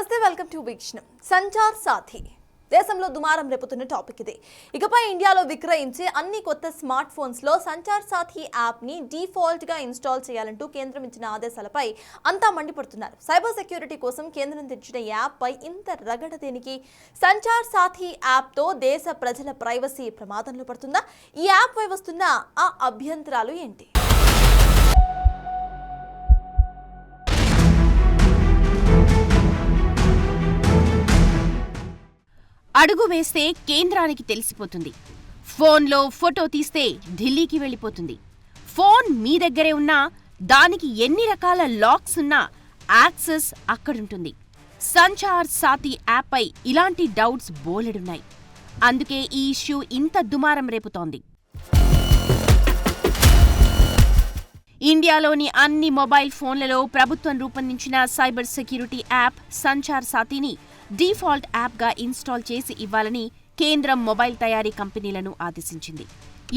నమస్తే, welcome to వీక్షణం. Sanchar Saathi దేశంలో దుమారం రేపుతున్న టాపిక్ ఇది. ఇకపై ఇండియాలో విక్రయించే అన్ని కొత్త స్మార్ట్ ఫోన్స్ లో సంచార్ సాథీ యాప్ ని డిఫాల్ట్ గా ఇన్స్టాల్ చేయాలంటూ కేంద్రం ఇచ్చిన ఆదేశాలపై అంతా మండిపడుతున్నారు. సైబర్ సెక్యూరిటీ కోసం కేంద్రం తెచ్చిన యాప్ పై ఇంత రగడ దేనికి? సంచార్ సాథీ యాప్ తో దేశ ప్రజల ప్రైవసీ ప్రమాదంలో పడుతుందా? ఈ యాప్ పై వస్తున్న ఆ అభ్యంతరాలు ఏంటి? అడుగు వేస్తే కేంద్రానికి తెలిసిపోతుంది. ఫోన్లో ఫోటో తీస్తే ఢిల్లీకి వెళ్ళిపోతుంది. ఫోన్ మీ దగ్గరే ఉన్నా దానికి ఎన్ని రకాల లాక్స్ ఉన్నా యాక్సెస్ అక్కడుంటుంది. సంచార్ సాథీ యాప్పై ఇలాంటి డౌట్స్ బోలెడున్నాయి. అందుకే ఈ ఇష్యూ ఇంత దుమారం రేపుతోంది. ఇండియాలోని అన్ని మొబైల్ ఫోన్లలో ప్రభుత్వం రూపొందించిన సైబర్ సెక్యూరిటీ యాప్ సంచార్ సాథీని డిఫాల్ట్ యాప్గా ఇన్స్టాల్ చేసి ఇవ్వాలని కేంద్రం మొబైల్ తయారీ కంపెనీలను ఆదేశించింది.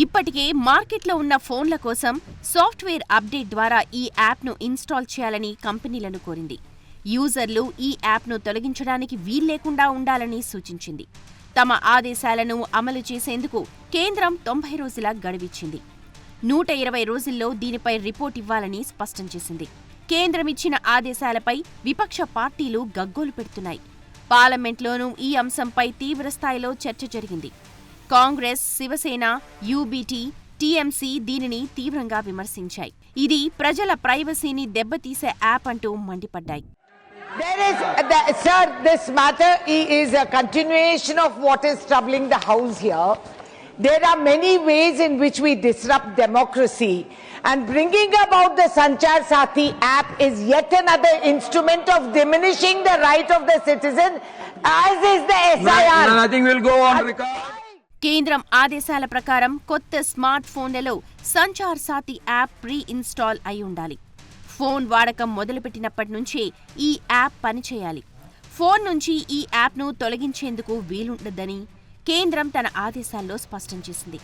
ఇప్పటికే మార్కెట్లో ఉన్న ఫోన్ల కోసం సాఫ్ట్వేర్ అప్డేట్ ద్వారా ఈ యాప్ను ఇన్స్టాల్ చేయాలని కంపెనీలను కోరింది. యూజర్లు ఈ యాప్ను తొలగించడానికి వీల్లేకుండా ఉండాలని సూచించింది. తమ ఆదేశాలను అమలు చేసేందుకు కేంద్రం 90 రోజుల గడువిచ్చింది. 120 రోజుల్లో దీనిపై రిపోర్ట్ ఇవ్వాలని స్పష్టం చేసింది. కేంద్రమిచ్చిన ఆదేశాలపై విపక్ష పార్టీలు గగ్గోలు పెడుతున్నాయి. పార్లమెంట్లోనూ ఈ అంశంపై తీవ్రస్థాయిలో చర్చ జరిగింది. కాంగ్రెస్, శివసేన, యూబీటీ, టీఎంసీ దీనిని తీవ్రంగా విమర్శించాయి. ఇది ప్రజల ప్రైవసీని దెబ్బతీసే యాప్ అంటూ మండిపడ్డాయి. Sir, this matter is a continuation of what is troubling the House here. There are many ways in which we disrupt democracy, and bringing about the Sanchar Sathi app is yet another instrument of diminishing the right of the citizen, as is the SIR. Nothing will go on record. కేంద్రం ఆదేశాల ప్రకారం కొత్త smart ఫోన్లలో Sanchar Saathi app pre install అయి ఉండాలి. Phone వాడకం మొదలుపెట్టినప్పటి నుంచే ఈ యాప్ పనిచేయాలి. ఫోన్ నుంచి ఈ యాప్ను తొలగించేందుకు వీలుండదని కేంద్రం తన ఆదేశాల్లో స్పష్టం చేసింది.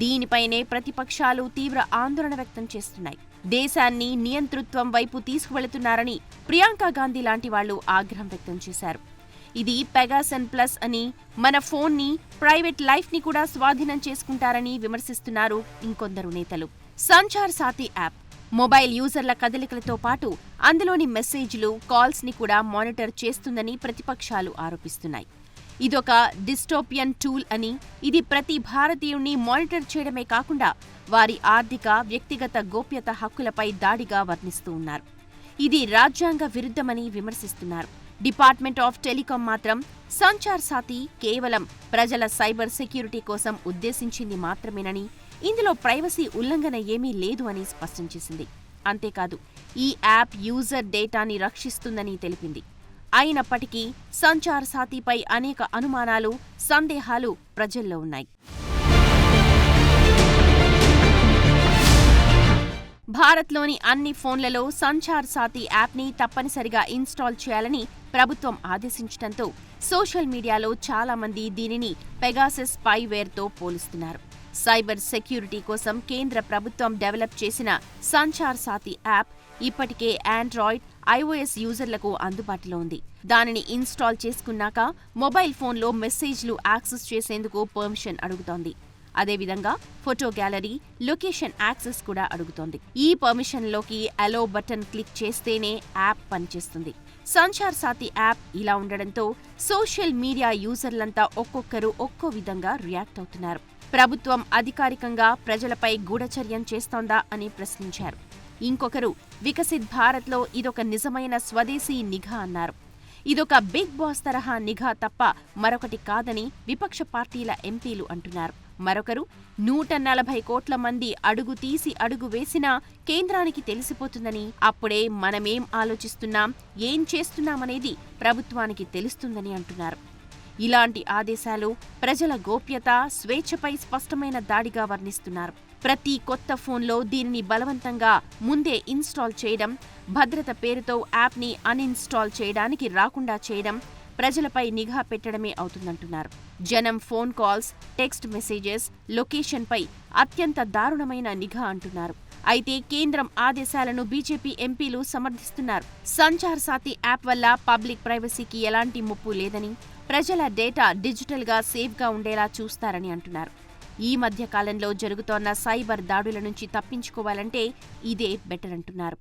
దీనిపైనే ప్రతిపక్షాలు తీవ్ర ఆందోళన వ్యక్తం చేస్తున్నాయి. దేశాన్ని నియంతృత్వం వైపు తీసుకువెళుతున్నారని ప్రియాంక గాంధీ లాంటి వాళ్లు ఆగ్రహం వ్యక్తం చేశారు. ఇది పెగాసన్ ప్లస్ అని, మన ఫోన్ని, ప్రైవేట్ లైఫ్ని కూడా స్వాధీనం చేసుకుంటారని విమర్శిస్తున్నారు ఇంకొందరు నేతలు. సంచార్ సాథీ యాప్ మొబైల్ యూజర్ల కదలికలతో పాటు అందులోని మెసేజ్లు, కాల్స్ని కూడా మానిటర్ చేస్తుందని ప్రతిపక్షాలు ఆరోపిస్తున్నాయి. ఇదొక డిస్టోపియన్ టూల్ అని, ఇది ప్రతి భారతీయుణ్ణి మానిటర్ చేయడమే కాకుండా వారి ఆర్థిక, వ్యక్తిగత గోప్యత హక్కులపై దాడిగా వర్ణిస్తూ ఉన్నారు. ఇది రాజ్యాంగ విరుద్ధమని విమర్శిస్తున్నారు. డిపార్ట్మెంట్ ఆఫ్ టెలికాం మాత్రం సంచార్ సాథీ కేవలం ప్రజల సైబర్ సెక్యూరిటీ కోసం ఉద్దేశించింది మాత్రమేనని, ఇందులో ప్రైవసీ ఉల్లంఘన ఏమీ లేదు అని స్పష్టం చేసింది. అంతేకాదు, ఈ యాప్ యూజర్ డేటాని రక్షిస్తుందని తెలిపింది. అయినప్పటికీ సంచార్ సాథీపై అనేక అనుమానాలు, సందేహాలు ప్రజల్లో ఉన్నాయి. భారత్లోని అన్ని ఫోన్లలో సంచార్ సాథీ యాప్ని తప్పనిసరిగా ఇన్స్టాల్ చేయాలని ప్రభుత్వం ఆదేశించడంతో సోషల్ మీడియాలో చాలా మంది దీనిని పెగాసస్ స్పైవేర్తో పోలుస్తున్నారు. సైబర్ సెక్యూరిటీ కోసం కేంద్ర ప్రభుత్వం డెవలప్ చేసిన సంచార్ సాథీ యాప్ ఇప్పటికే ఆండ్రాయిడ్, ఐఓఎస్ యూజర్లకు అందుబాటులో ఉంది. దానిని ఇన్స్టాల్ చేసుకున్నాక మొబైల్ ఫోన్లో మెసేజ్లు యాక్సెస్ చేసేందుకు పర్మిషన్ అడుగుతోంది. అదేవిధంగా ఫోటో గ్యాలరీ, లొకేషన్ యాక్సెస్ కూడా అడుగుతోంది. ఈ పర్మిషన్లోకి అలో బటన్ క్లిక్ చేస్తేనే యాప్ పనిచేస్తుంది. సంచార్ సాథీ యాప్ ఇలా ఉండడంతో సోషల్ మీడియా యూజర్లంతా ఒక్కొక్కరు ఒక్కో విధంగా రియాక్ట్ అవుతున్నారు. ప్రభుత్వం అధికారికంగా ప్రజలపై గూఢచర్యం చేస్తోందా అని ప్రశ్నించారు. ఇంకొకరు వికసిత్ భారత్లో ఇదొక నిజమైన స్వదేశీ నిఘా అన్నారు. ఇదొక బిగ్ బాస్ తరహా నిఘా తప్ప మరొకటి కాదని విపక్ష పార్టీల ఎంపీలు అంటున్నారు. మరొకరు 140 కోట్ల మంది అడుగు తీసి అడుగు వేసినా కేంద్రానికి తెలిసిపోతుందని, అప్పుడే మనమేం ఆలోచిస్తున్నాం, ఏం చేస్తున్నామనేది ప్రభుత్వానికి తెలుస్తుందని అంటున్నారు. ఇలాంటి ఆదేశాలు ప్రజల గోప్యత, స్వేచ్ఛపై స్పష్టమైన దాడిగా వర్ణిస్తున్నారు. ప్రతి కొత్త ఫోన్లో దీనిని బలవంతంగా ముందే ఇన్స్టాల్ చేయడం, భద్రత పేరుతో యాప్ని అన్ఇన్స్టాల్ చేయడానికి రాకుండా చేయడం, ప్రజలపై నిఘా పెట్టడమే అవుతుందంటున్నారు. జనం ఫోన్ కాల్స్, టెక్స్ట్ మెసేజెస్, లొకేషన్పై అత్యంత దారుణమైన నిఘా అంటున్నారు. అయితే కేంద్రం ఆదేశాలను బీజేపీ ఎంపీలు సమర్థిస్తున్నారు. సంచార్ సాథీ యాప్ వల్ల పబ్లిక్ ప్రైవసీకి ఎలాంటి ముప్పు లేదని, ప్రజల డేటా డిజిటల్గా సేఫ్గా ఉండేలా చూస్తారని అంటున్నారు. ఈ మధ్య కాలంలో జరుగుతోన్న సైబర్ దాడుల నుంచి తప్పించుకోవాలంటే ఇదే బెటర్ అంటున్నారు.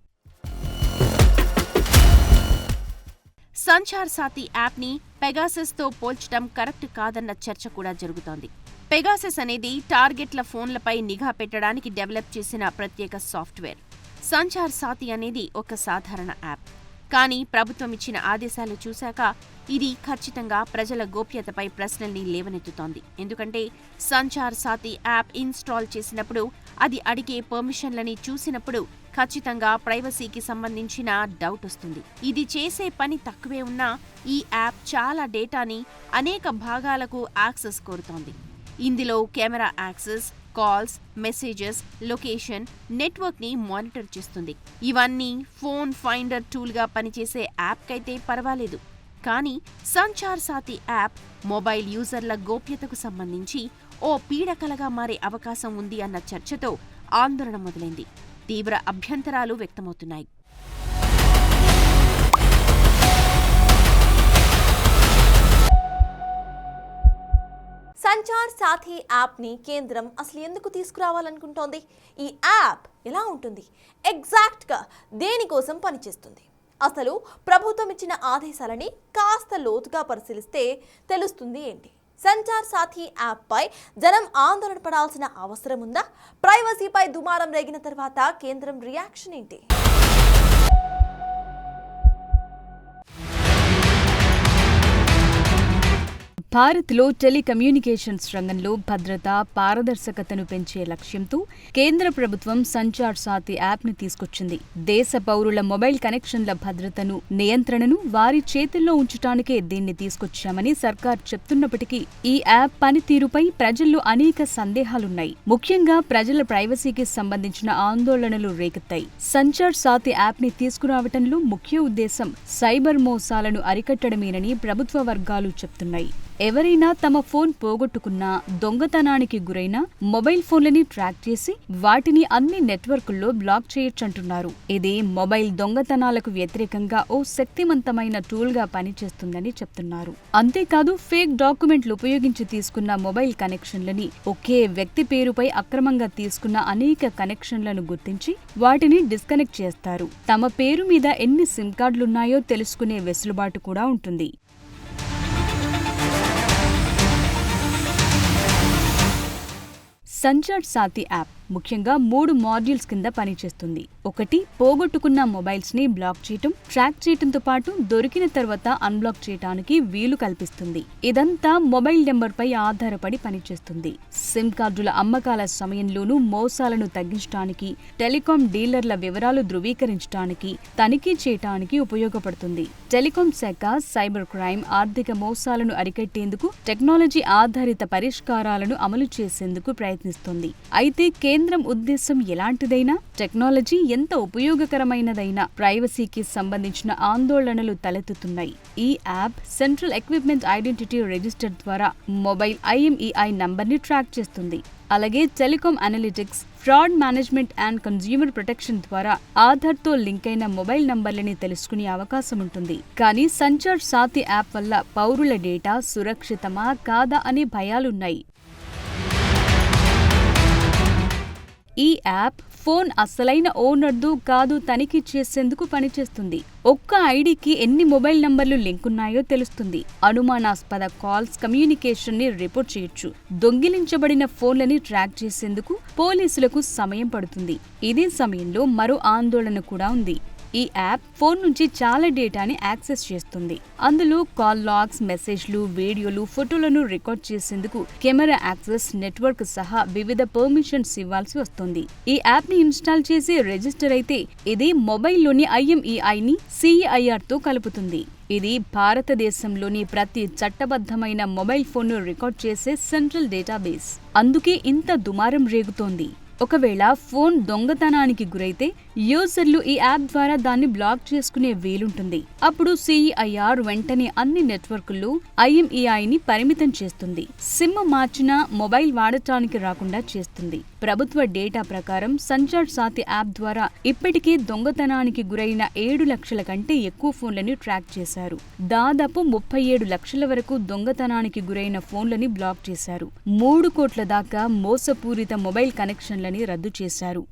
సంచార్ సాథీ యాప్ని పెగాసస్తో పోల్చడం కరెక్ట్ కాదన్న చర్చ కూడా జరుగుతోంది. పెగాసస్ అనేది టార్గెట్ల ఫోన్లపై నిఘా పెట్టడానికి డెవలప్ చేసిన ప్రత్యేక సాఫ్ట్వేర్. సంచార్ సాథీ అనేది ఒక సాధారణ యాప్. కానీ ప్రభుత్వం ఇచ్చిన ఆదేశాలు చూశాక ఇది ఖచ్చితంగా ప్రజల గోప్యతపై ప్రశ్నల్ని లేవనెత్తుతోంది. ఎందుకంటే సంచార్ సాథీ యాప్ ఇన్స్టాల్ చేసినప్పుడు, అది అడిగే పర్మిషన్లని చూసినప్పుడు ఖచ్చితంగా ప్రైవసీకి సంబంధించిన డౌట్ వస్తుంది. ఇది చేసే పని తక్కువే ఉన్నా ఈ యాప్ చాలా డేటాని అనేక భాగాలకు యాక్సెస్ కోరుతోంది. ఇందులో camera access, calls, messages, location, నెట్వర్క్ని మానిటర్ చేస్తుంది. ఇవన్నీ ఫోన్ ఫైండర్ టూల్గా పనిచేసే యాప్కైతే పర్వాలేదు. కానీ సంచార్ సాథీ యాప్ మొబైల్ యూజర్ల గోప్యతకు సంబంధించి ఓ పీడకలగా మారే అవకాశం ఉంది అన్న చర్చతో ఆందోళన మొదలైంది. తీవ్ర అభ్యంతరాలు వ్యక్తమవుతున్నాయి. సంచార్ సాథీ యాప్ని కేంద్రం అసలు ఎందుకు తీసుకురావాలనుకుంటోంది? ఈ యాప్ ఎలా ఉంటుంది? ఎగ్జాక్ట్గా దేనికోసం పనిచేస్తుంది? అసలు ప్రభుత్వం ఇచ్చిన ఆదేశాలని కాస్త లోతుగా పరిశీలిస్తే తెలుస్తుంది ఏంటి? సంచార్ సాథీ యాప్పై జనం ఆందోళన పడాల్సిన అవసరం ఉందా? ప్రైవసీపై దుమారం రేగిన తర్వాత కేంద్రం రియాక్షన్ ఏంటి? భారత్లో టెలికమ్యూనికేషన్స్ రంగంలో భద్రత, పారదర్శకతను పెంచే లక్ష్యంతో కేంద్ర ప్రభుత్వం సంచార్ సాథీ యాప్ని తీసుకొచ్చింది. దేశ పౌరుల మొబైల్ కనెక్షన్ల భద్రతను, నియంత్రణను వారి చేతుల్లో ఉంచటానికే దీన్ని తీసుకొచ్చామని సర్కార్ చెప్తున్నప్పటికీ ఈ యాప్ పనితీరుపై ప్రజల్లో అనేక సందేహాలున్నాయి. ముఖ్యంగా ప్రజల ప్రైవసీకి సంబంధించిన ఆందోళనలు రేకెత్తాయి. సంచార్ సాథీ యాప్ని తీసుకురావటంలో ముఖ్య ఉద్దేశం సైబర్ మోసాలను అరికట్టడమేనని ప్రభుత్వ వర్గాలు చెప్తున్నాయి. ఎవరైనా తమ ఫోన్ పోగొట్టుకున్నా, దొంగతనానికి గురైనా మొబైల్ ఫోన్లని ట్రాక్ చేసి వాటిని అన్ని నెట్వర్కుల్లో బ్లాక్ చేయొచ్చంటున్నారు. ఇది మొబైల్ దొంగతనాలకు వ్యతిరేకంగా ఓ శక్తివంతమైన టూల్గా పనిచేస్తుందని చెప్తున్నారు. అంతేకాదు ఫేక్ డాక్యుమెంట్లు ఉపయోగించి తీసుకున్న మొబైల్ కనెక్షన్లని, ఒకే వ్యక్తి పేరుపై అక్రమంగా తీసుకున్న అనేక కనెక్షన్లను గుర్తించి వాటిని డిస్కనెక్ట్ చేస్తారు. తమ పేరు మీద ఎన్ని సిమ్ కార్డులున్నాయో తెలుసుకునే వెసులుబాటు కూడా ఉంటుంది. సంచార్ సాథీ యాప్ ముఖ్యంగా 3 మాడ్యూల్స్ కింద పనిచేస్తుంది. 1. పోగొట్టుకున్న మొబైల్స్ ని బ్లాక్ చేయటం, ట్రాక్ చేయటంతో పాటు దొరికిన తర్వాత అన్బ్లాక్ చేయటానికి వీలు కల్పిస్తుంది. ఇదంతా మొబైల్ నెంబర్ పై ఆధారపడి పనిచేస్తుంది. సిమ్ కార్డుల అమ్మకాల సమయంలోనూ మోసాలను తగ్గించడానికి, టెలికాం డీలర్ల వివరాలు ధృవీకరించడానికి, తనిఖీ చేయటానికి ఉపయోగపడుతుంది. టెలికాం శాఖ సైబర్ క్రైమ్, ఆర్థిక మోసాలను అరికట్టేందుకు టెక్నాలజీ ఆధారిత పరిష్కారాలను అమలు చేసేందుకు ప్రయత్నిస్తుంది. అయితే కేంద్రం ఉద్దేశం ఎలాంటిదైనా, టెక్నాలజీ ఎంత ఉపయోగకరమైనదైనా ప్రైవసీకి సంబంధించిన ఆందోళనలు తలెత్తుతున్నాయి. ఈ app central equipment identity register ద్వారా మొబైల్ IMEI నంబర్ని ట్రాక్ చేస్తుంది. అలాగే telecom analytics, fraud management and consumer protection ద్వారా ఆధార్తో లింక్ అయిన మొబైల్ నంబర్లని తెలుసుకునే అవకాశం ఉంటుంది. కానీ సంచార్ సాథీ యాప్ వల్ల పౌరుల డేటా సురక్షితమా కాదా అనే భయాలున్నాయి. ఈ యాప్ ఫోన్ అసలైన ఓనర్దో కాదు తనిఖీ చేసేందుకు పనిచేస్తుంది. ఒక్క ఐడికి ఎన్ని మొబైల్ నంబర్లు లింక్ ఉన్నాయో తెలుస్తుంది. అనుమానాస్పద కాల్స్, కమ్యూనికేషన్ ని రిపోర్ట్ చేయొచ్చు. దొంగిలించబడిన ఫోన్లని ట్రాక్ చేసేందుకు పోలీసులకు సమయం పడుతుంది. ఇదే సమయంలో మరో ఆందోళన కూడా ఉంది. ఈ యాప్ ఫోన్ నుంచి చాలా డేటాని యాక్సెస్ చేస్తుంది. అందులో కాల్ లాగ్స్, మెసేజ్లు, వీడియోలు, ఫోటోలను రికార్డ్ చేసేందుకు కెమెరా యాక్సెస్, నెట్వర్క్ సహా వివిధ పర్మిషన్స్ ఇవ్వాల్సి వస్తుంది. ఈ యాప్ ని ఇన్స్టాల్ చేసి రిజిస్టర్ అయితే ఇది మొబైల్లోని IMEIని CEIR తో కలుపుతుంది. ఇది భారతదేశంలోని ప్రతి చట్టబద్ధమైన మొబైల్ ఫోన్ను రికార్డ్ చేసే సెంట్రల్ డేటాబేస్. అందుకే ఇంత దుమారం రేగుతోంది. ఒకవేళ ఫోన్ దొంగతనానికి గురైతే యూజర్లు ఈ యాప్ ద్వారా దాన్ని బ్లాక్ చేసుకునే వీలుంటుంది. అప్పుడు CEIR వెంటనే అన్ని నెట్వర్కుల్లో IMEIని పరిమితం చేస్తుంది. సిమ్ మార్చినా మొబైల్ వాడటానికి రాకుండా చేస్తుంది. ప్రభుత్వ డేటా ప్రకారం సంచార్ సాథి యాప్ ద్వారా ఇప్పటికే దొంగతనానికి గురైన 7 లక్షల కంటే ఎక్కువ ఫోన్లని ట్రాక్ చేశారు. దాదాపు 37 లక్షల వరకు దొంగతనానికి గురైన ఫోన్లని బ్లాక్ చేశారు. 3 కోట్ల దాకా మోసపూరిత మొబైల్ కనెక్షన్లని రద్దు చేశారు.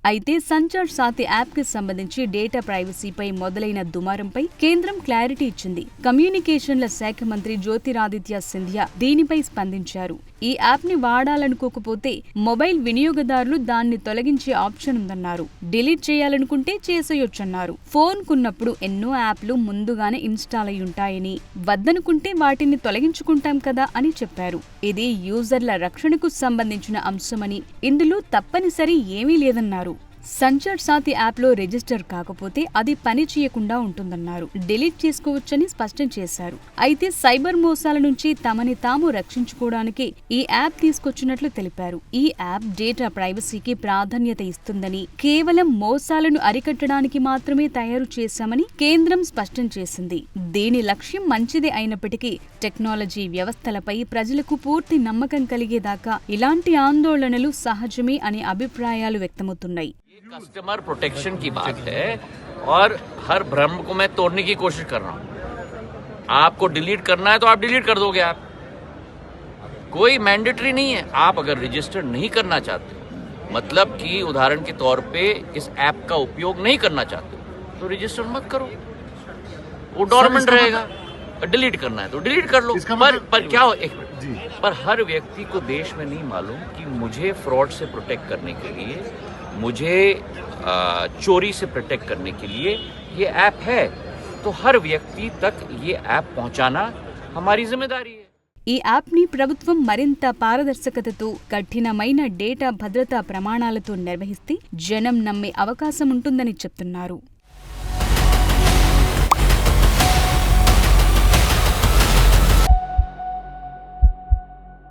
అయితే సంచార్ సాథి యాప్ కి సంబంధించి డేటా ప్రైవసీపై మొదలైన దుమారంపై కేంద్రం క్లారిటీ ఇచ్చింది. కమ్యూనికేషన్ల శాఖ మంత్రి జ్యోతిరాదిత్య సింధియా దీనిపై స్పందించారు. ఈ యాప్ ని వాడాలనుకోకపోతే మొబైల్ వినియోగదారులు దాన్ని తొలగించే ఆప్షన్ ఉందన్నారు. డిలీట్ చేయాలనుకుంటే చేసేయొచ్చన్నారు. ఫోన్ కున్నప్పుడు ఎన్నో యాప్లు ముందుగానే ఇన్స్టాల్ అయి ఉంటాయని, వద్దనుకుంటే వాటిని తొలగించుకుంటాం కదా అని చెప్పారు. ఇది యూజర్ల రక్షణకు సంబంధించిన అంశమని, ఇందులో తప్పనిసరి ఏమీ లేదన్నారు. సంచార్ సాథి యాప్ లో రిజిస్టర్ కాకపోతే అది పని చేయకుండా ఉంటుందన్నారు. డిలీట్ చేసుకోవచ్చని స్పష్టం చేశారు. అయితే సైబర్ మోసాల నుంచి తమని తాము రక్షించుకోవడానికి ఈ యాప్ తీసుకొచ్చినట్లు తెలిపారు. ఈ యాప్ డేటా ప్రైవసీకి ప్రాధాన్యత ఇస్తుందని, కేవలం మోసాలను అరికట్టడానికి మాత్రమే తయారు చేశామని కేంద్రం స్పష్టం చేసింది. దీని లక్ష్యం మంచిదే అయినప్పటికీ టెక్నాలజీ వ్యవస్థలపై ప్రజలకు పూర్తి నమ్మకం కలిగేదాకా ఇలాంటి ఆందోళనలు సహజమే అనే అభిప్రాయాలు వ్యక్తమవుతున్నాయి. कस्टमर प्रोटेक्शन की बात है और हर भ्रम को मैं तोड़ने की कोशिश कर रहा हूं. आपको डिलीट करना है तो आप डिलीट कर दोगे. आप कोई मैंडेटरी नहीं है. आप अगर रजिस्टर नहीं करना चाहते, मतलब कि उदाहरण के तौर पे इस ऐप का उपयोग नहीं करना चाहते, तो रजिस्टर मत करो. वो डोरमेंट रहेगा. डिलीट करना है तो डिलीट कर लो. पर क्या हो, पर हर व्यक्ति को देश में नहीं मालूम कि मुझे फ्रॉड से प्रोटेक्ट करने के लिए, मुझे चोरी से प्रोटेक्ट करने के लिए ये ऐप है. तो हर व्यक्ति तक ये ऐप पहुंचाना हमारी जिम्मेदारी है. ఈ యాప్ ని ప్రభుత్వం మరింత పారదర్శకతతో, కఠినమైన డేటా భద్రతా ప్రమాణాలతో నిర్వహిస్తే జనం నమ్మే అవకాశం ఉంటుందని చెప్తున్నారు.